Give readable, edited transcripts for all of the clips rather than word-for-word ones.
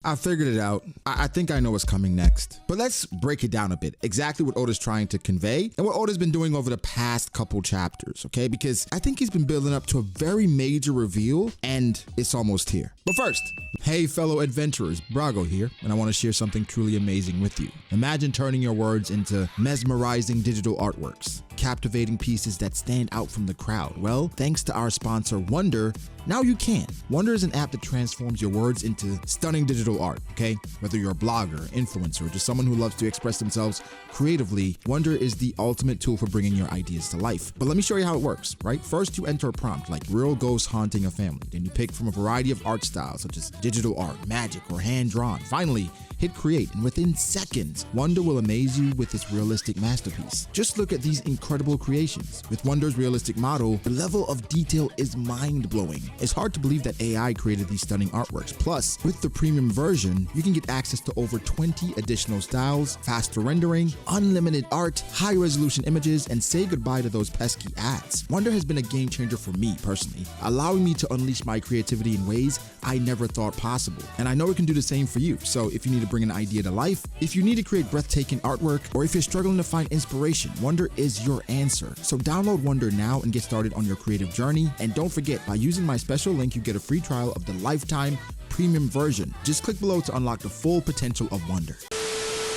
I figured it out. I think I know what's coming next. But let's break it down a bit. Exactly what Oda's trying to convey and what Oda's been doing over the past couple chapters, okay? Because I think he's been building up to a very major reveal and it's almost here. But first, hey fellow adventurers, Brago here, and I want to share something truly amazing with you. Imagine turning your words into mesmerizing digital artworks, captivating pieces that stand out from the crowd. Well, thanks to our sponsor Wonder, now you can. Wonder is an app that transforms your words into stunning digital art, okay? Whether you're a blogger, influencer, or just someone who loves to express themselves creatively, Wonder is the ultimate tool for bringing your ideas to life. But let me show you how it works, right? First, you enter a prompt like real ghost haunting a family. Then you pick from a variety of art styles such as digital art, magic, or hand-drawn. Finally, hit create, and within seconds, Wonder will amaze you with its realistic masterpiece. Just look at these incredible creations. With Wonder's realistic model, the level of detail is mind-blowing. It's hard to believe that AI created these stunning artworks. Plus, with the premium version, you can get access to over 20 additional styles, faster rendering, unlimited art, high-resolution images, and say goodbye to those pesky ads. Wonder has been a game changer for me personally, allowing me to unleash my creativity in ways I never thought possible. And I know it can do the same for you. So if you need to bring an idea to life, if you need to create breathtaking artwork, or if you're struggling to find inspiration, Wonder is your answer. So download Wonder now and get started on your creative journey. And don't forget, by using my special link, you get a free trial of the lifetime premium version. Just click below to unlock the full potential of Wonder.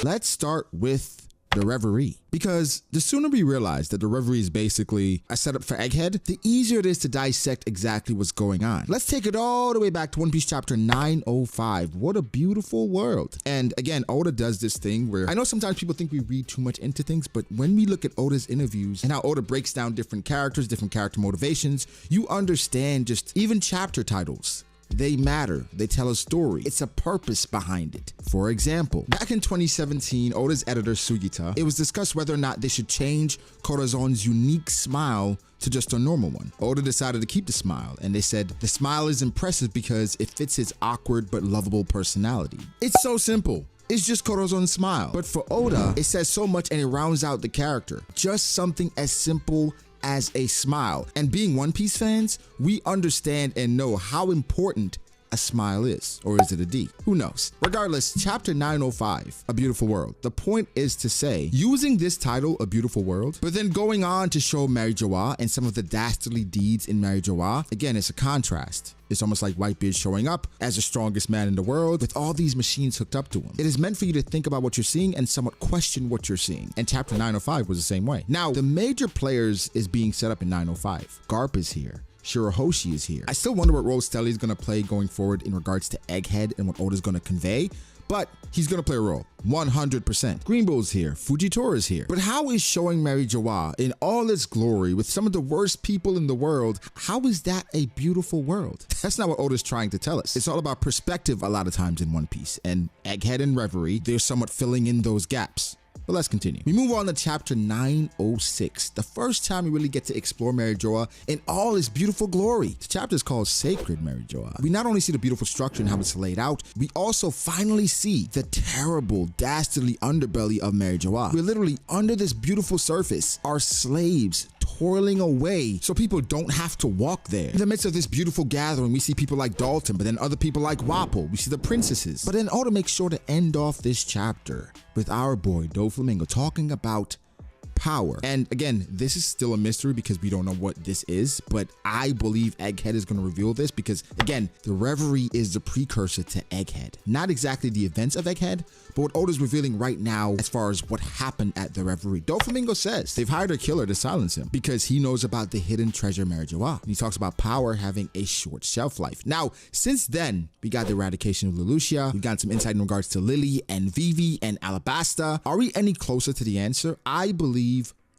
Let's start with the Reverie. Because the sooner we realize that the Reverie is basically a setup for Egghead, the easier it is to dissect exactly what's going on. Let's take it all the way back to One Piece chapter 905. What a beautiful world. And again, Oda does this thing where I know sometimes people think we read too much into things, but when we look at Oda's interviews and how Oda breaks down different characters, different character motivations, you understand just even chapter titles. They matter. They tell a story. It's a purpose behind it. For example, back in 2017, Oda's editor Sugita, it was discussed whether or not they should change Corazon's unique smile to just a normal one. Oda decided to keep the smile, and they said the smile is impressive because it fits his awkward but lovable personality. It's so simple. It's just Corazon's smile. But for Oda, it says so much and it rounds out the character. Just something as simple as a smile. And being One Piece fans, we understand and know how important a smile is. Or is it a D? Who knows? Regardless, chapter 905, A Beautiful World. The point is to say, using this title, A Beautiful World, but then going on to show Mary Joa and some of the dastardly deeds in Mary Joa, again, it's a contrast. It's almost like Whitebeard showing up as the strongest man in the world with all these machines hooked up to him. It is meant for you to think about what you're seeing and somewhat question what you're seeing. And chapter 905 was the same way. Now, the major players is being set up in 905. Garp is here. Shirahoshi is here. I still wonder what role Stelly is going to play going forward in regards to Egghead and what Oda's going to convey, but he's going to play a role, 100%. Green Bull's here, Fujitora is here. But how is showing Mary Joa in all its glory with some of the worst people in the world, how is that a beautiful world? That's not what Oda's trying to tell us. It's all about perspective a lot of times in One Piece, and Egghead and Reverie, they're somewhat filling in those gaps. But let's continue. We move on to chapter 906, the first time we really get to explore Mary Joa in all its beautiful glory. The chapter is called Sacred Mary Joa. We not only see the beautiful structure and how it's laid out, we also finally see the terrible, dastardly underbelly of Mary Joa. We're literally under this beautiful surface, our slaves toiling away so people don't have to walk there. In the midst of this beautiful gathering, we see people like Dalton, but then other people like Wapol. We see the princesses. But then Oda makes sure to end off this chapter with our boy Doflamingo talking about power. And again, this is still a mystery because we don't know what this is, but I believe Egghead is going to reveal this because, again, the Reverie is the precursor to Egghead. Not exactly the events of Egghead, but what Oda's revealing right now as far as what happened at the Reverie. Doflamingo says they've hired a killer to silence him because he knows about the hidden treasure Mary Joa. He talks about power having a short shelf life. Now, since then, we got the eradication of Lelouch. We got some insight in regards to Lily and Vivi and Alabasta. Are we any closer to the answer? I believe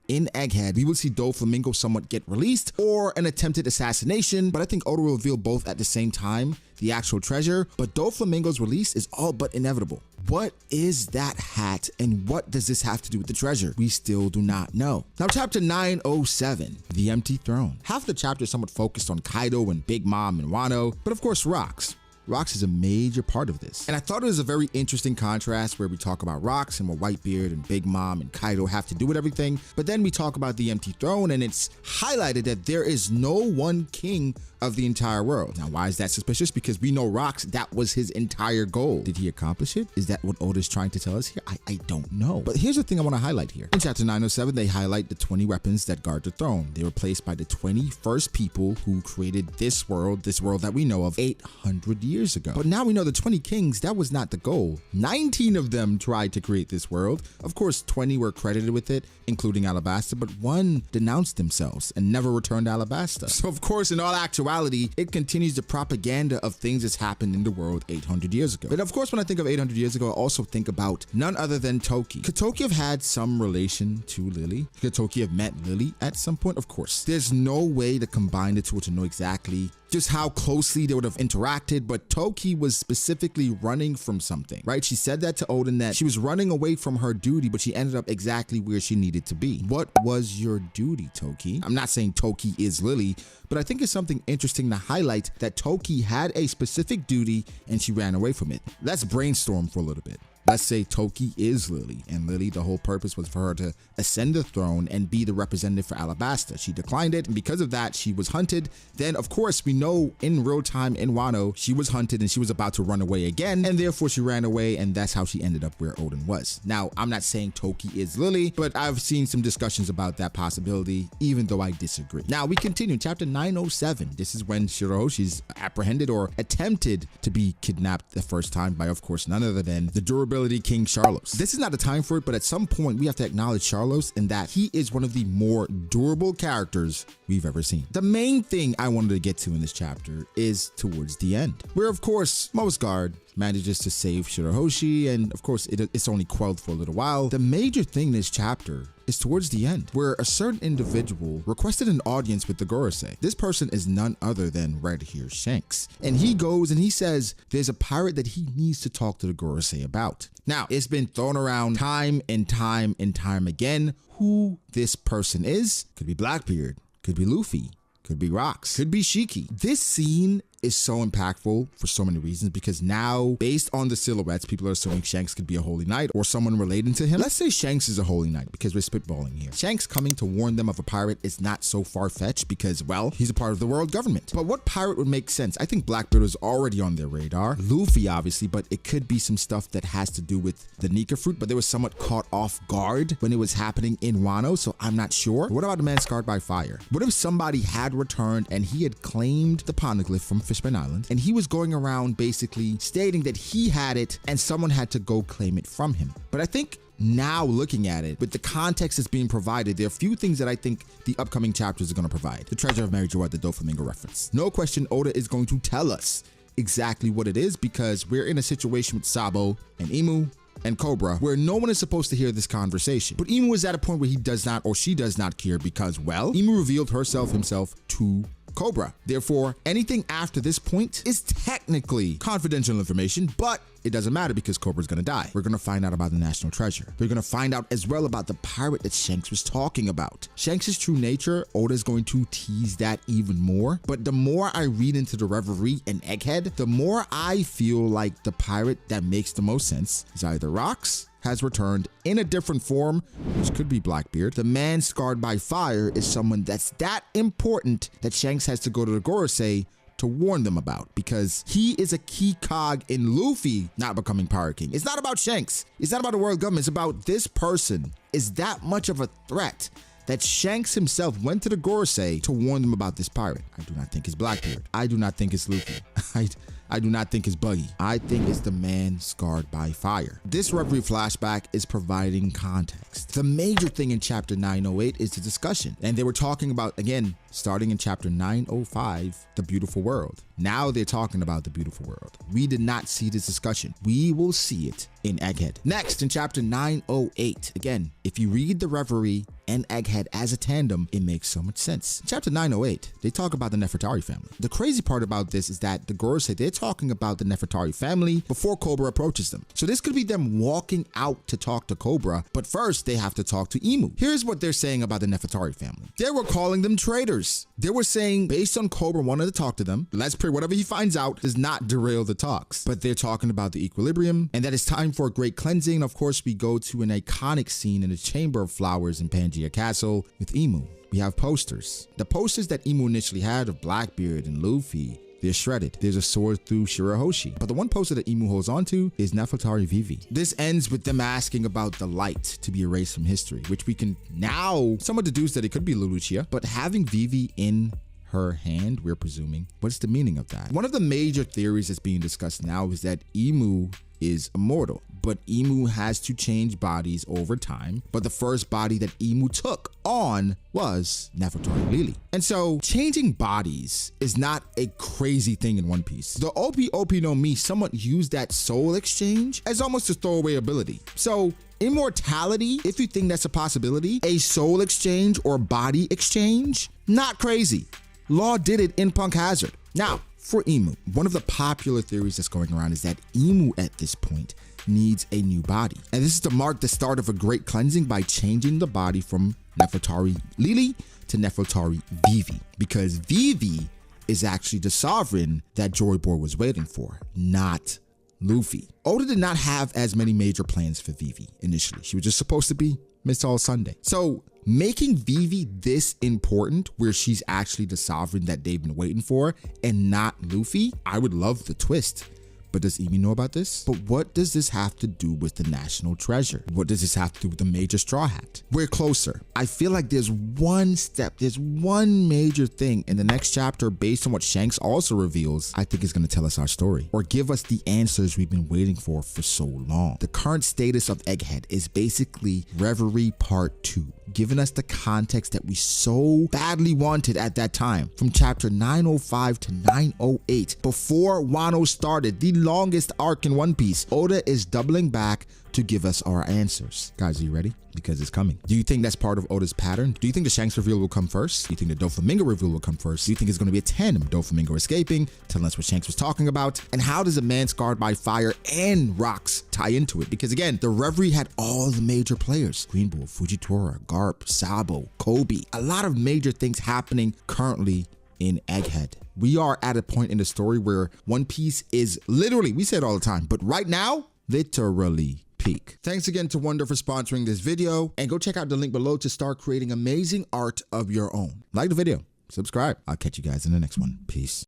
in Egghead, we will see Doflamingo somewhat get released or an attempted assassination, but I think Oda will reveal both at the same time, the actual treasure, but Doflamingo's release is all but inevitable. What is that hat and what does this have to do with the treasure? We still do not know. Now, chapter 907, The Empty Throne. Half the chapter is somewhat focused on Kaido and Big Mom and Wano, but of course rocks. Rocks is a major part of this. And I thought it was a very interesting contrast where we talk about Rocks and what Whitebeard and Big Mom and Kaido have to do with everything, but then we talk about the empty throne and it's highlighted that there is no one king of the entire world. Now, why is that suspicious? Because we know Rocks, that was his entire goal. Did he accomplish it? Is that what Oda's trying to tell us here? I don't know. But here's the thing I want to highlight here. In chapter 907, they highlight the 20 weapons that guard the throne. They were placed by the 20 first people who created this world that we know of 800 years ago. But now we know the 20 kings, that was not the goal. 19 of them tried to create this world. Of course, 20 were credited with it, including Alabasta, but one denounced themselves and never returned to Alabasta. So of course, in all actuality, it continues the propaganda of things that's happened in the world 800 years ago. But of course, when I think of 800 years ago, I also think about none other than Toki. Could Toki have had some relation to Lily? Could Toki have met Lily at some point? Of course. There's no way to combine the two to know exactly just how closely they would have interacted, but Toki was specifically running from something, right? She said that to Oden, that she was running away from her duty, but she ended up exactly where she needed to be. What was your duty, Toki? I'm not saying Toki is Lily, but I think it's something interesting to highlight that Toki had a specific duty and she ran away from it. Let's brainstorm for a little bit. Let's say Toki is Lily, and Lily, the whole purpose was for her to ascend the throne and be the representative for Alabasta. She declined it, and because of that, she was hunted. Then, of course, we know in real time in Wano, she was hunted and she was about to run away again, and therefore she ran away, and that's how she ended up where Oden was. Now, I'm not saying Toki is Lily, but I've seen some discussions about that possibility, even though I disagree. Now, we continue. Chapter 907. This is when Shirahoshi's apprehended or attempted to be kidnapped the first time by, of course, none other than the durability King Charlos. This is not the time for it, but at some point we have to acknowledge Charlos and that he is one of the more durable characters we've ever seen. The main thing I wanted to get to in this chapter is towards the end, where of course Mo's guard manages to save Shirahoshi, and of course it's only quelled for a little while. The major thing in this chapter is towards the end, where a certain individual requested an audience with the Gorosei. This person is none other than Red Hair Shanks, and he goes and he says there's a pirate that he needs to talk to the Gorosei about. Now, it's been thrown around time and time and time again who this person is. Could be Blackbeard, could be Luffy, could be Rocks, could be Shiki. This scene is so impactful for so many reasons, because now, based on the silhouettes, people are assuming Shanks could be a holy knight or someone relating to him. Let's say Shanks is a holy knight, because we're spitballing here. Shanks coming to warn them of a pirate is not so far-fetched because, well, he's a part of the world government. But what pirate would make sense? I think Blackbeard was already on their radar. Luffy, obviously, but it could be some stuff that has to do with the Nika fruit, but they were somewhat caught off guard when it was happening in Wano, so I'm not sure. What about the man scarred by fire? What if somebody had returned and he had claimed the poneglyph from Fishman Island, and he was going around basically stating that he had it and someone had to go claim it from him? But I think now, looking at it, with the context that's being provided, there are a few things that I think the upcoming chapters are going to provide. The treasure of Mary Joette, the Doflamingo reference. No question, Oda is going to tell us exactly what it is, because we're in a situation with Sabo and Imu and Cobra where no one is supposed to hear this conversation. But Imu is at a point where he does not, or she does not care, because, well, Imu revealed himself to Cobra. Therefore, anything after this point is technically confidential information, but it doesn't matter because Cobra's gonna die. We're gonna find out about the national treasure. We're gonna find out as well about the pirate that Shanks was talking about. Shanks' true nature, Oda's going to tease that even more. But the more I read into the Reverie and Egghead, the more I feel like the pirate that makes the most sense is either Rocks, has returned in a different form, which could be Blackbeard. The man scarred by fire is someone that's that important that Shanks has to go to the Gorosei to warn them about, because he is a key cog in Luffy not becoming Pirate King. It's not about Shanks. It's not about the world government. It's about this person is that much of a threat that Shanks himself went to the Gorosei to warn them about this pirate. I do not think it's Blackbeard. I do not think it's Luffy. I do not think it's Buggy. I think it's the man scarred by fire. This Reverie flashback is providing context. The major thing in chapter 908 is the discussion. And they were talking about, again, starting in chapter 905, the beautiful world. Now they're talking about the beautiful world. We did not see this discussion. We will see it in Egghead. Next, in chapter 908, again, if you read the Reverie and Egghead as a tandem, it makes so much sense. In chapter 908, they talk about the Nefertari family. The crazy part about this is that the Gorosei, they're talking about the Nefertari family before Cobra approaches them. So this could be them walking out to talk to Cobra, but first they have to talk to Imu. Here's what they're saying about the Nefertari family. They were calling them traitors. others. They were saying, based on Cobra wanting to talk to them, let's pray whatever he finds out does not derail the talks. But they're talking about the equilibrium and that it's time for a great cleansing. Of course, we go to an iconic scene in the Chamber of Flowers in Pangaea Castle with Imu. We have posters. The posters that Imu initially had of Blackbeard and Luffy, they're shredded. There's a sword through Shirahoshi. But the one poster that Imu holds onto is Nefertari Vivi. This ends with them asking about the light to be erased from history, which we can now somewhat deduce that it could be Lelouchia. But having Vivi in her hand, we're presuming, what's the meaning of that? One of the major theories that's being discussed now is that Imu is immortal, but Imu has to change bodies over time. But the first body that Imu took on was Nefertari Lili. And so changing bodies is not a crazy thing in One Piece. The OP no Mi somewhat used that soul exchange as almost a throwaway ability. So immortality, if you think that's a possibility, a soul exchange or body exchange, not crazy. Law did it in Punk Hazard. Now, for Imu, one of the popular theories that's going around is that Imu at this point needs a new body. And this is to mark the start of a great cleansing by changing the body from Nefertari Lili to Nefertari Vivi, because Vivi is actually the sovereign that Joy Boy was waiting for, not Luffy. Oda did not have as many major plans for Vivi initially. She was just supposed to be Miss All Sunday. So making Vivi this important, where she's actually the sovereign that they've been waiting for and not Luffy, I would love the twist. But does Emi know about this? But what does this have to do with the national treasure? What does this have to do with the major straw hat? We're closer. I feel like there's one step, there's one major thing in the next chapter based on what Shanks also reveals, I think is going to tell us our story or give us the answers we've been waiting for so long. The current status of Egghead is basically Reverie Part 2, giving us the context that we so badly wanted at that time. From chapter 905 to 908, before Wano started, the longest arc in One Piece, Oda is doubling back to give us our answers. Guys, are you ready? Because it's coming. Do you think that's part of Oda's pattern? Do you think the Shanks reveal will come first? Do you think the Doflamingo reveal will come first? Do you think it's going to be a tandem? Doflamingo escaping, telling us what Shanks was talking about? And how does a man scarred by fire and rocks tie into it? Because again, the Reverie had all the major players. Green Bull, Fujitora, Garp, Sabo, Kobe. A lot of major things happening currently in Egghead. We are at a point in the story where One Piece is literally, we say it all the time, but right now, literally peak. Thanks again to Wonder for sponsoring this video, and go check out the link below to start creating amazing art of your own. Like the video, subscribe. I'll catch you guys in the next one. Peace.